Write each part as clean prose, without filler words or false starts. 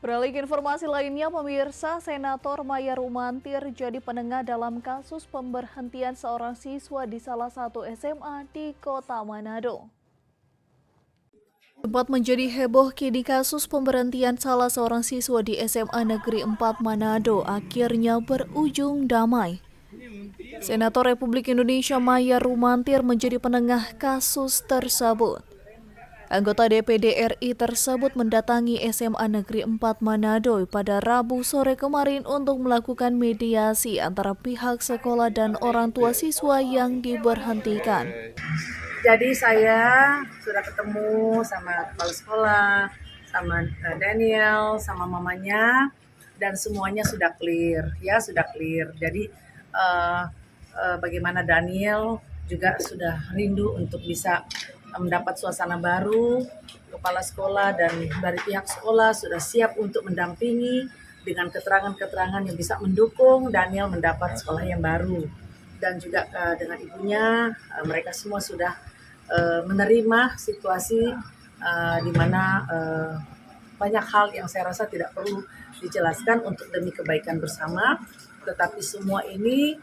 Beralih ke informasi lainnya, pemirsa, Senator Maya Rumantir jadi penengah dalam kasus pemberhentian seorang siswa di salah satu SMA di Kota Manado. Sempat menjadi heboh kini kasus pemberhentian salah seorang siswa di SMA Negeri 4 Manado akhirnya berujung damai. Senator Republik Indonesia Maya Rumantir menjadi penengah kasus tersebut. Anggota DPD RI tersebut mendatangi SMA Negeri 4 Manado pada Rabu sore kemarin untuk melakukan mediasi antara pihak sekolah dan orang tua siswa yang diberhentikan. Jadi saya sudah ketemu sama kepala sekolah, sama Daniel, sama mamanya, dan semuanya sudah clear, ya sudah clear. Jadi bagaimana Daniel juga sudah rindu untuk bisa mendapat suasana baru, kepala sekolah dan dari pihak sekolah sudah siap untuk mendampingi dengan keterangan-keterangan yang bisa mendukung Daniel mendapat sekolah yang baru. Dan juga dengan ibunya, mereka semua sudah menerima situasi di mana banyak hal yang saya rasa tidak perlu dijelaskan untuk demi kebaikan bersama, tetapi semua ini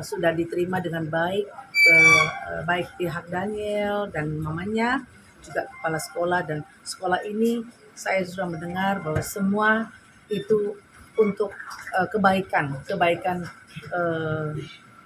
sudah diterima dengan baik, baik pihak Daniel dan mamanya, juga kepala sekolah, dan sekolah ini saya sudah mendengar bahwa semua itu untuk kebaikan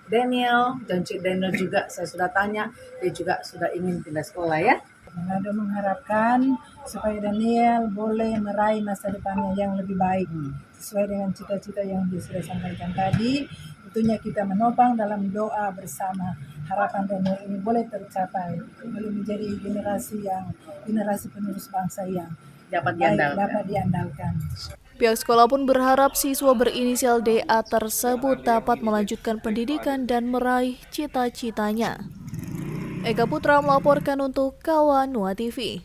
Daniel, dan Cik Daniel juga saya sudah tanya, dia juga sudah ingin pindah sekolah ya. Manado mengharapkan supaya Daniel boleh meraih masa depannya yang lebih baik sesuai dengan cita-cita yang sudah sampaikan tadi. Tentunya kita menopang dalam doa bersama, harapan Daniel ini boleh tercapai, boleh menjadi generasi penerus bangsa yang dapat diandalkan. Pihak sekolah pun berharap siswa berinisial DA tersebut dapat melanjutkan pendidikan dan meraih cita-citanya. Eka Putra melaporkan untuk Kawan Nuha TV.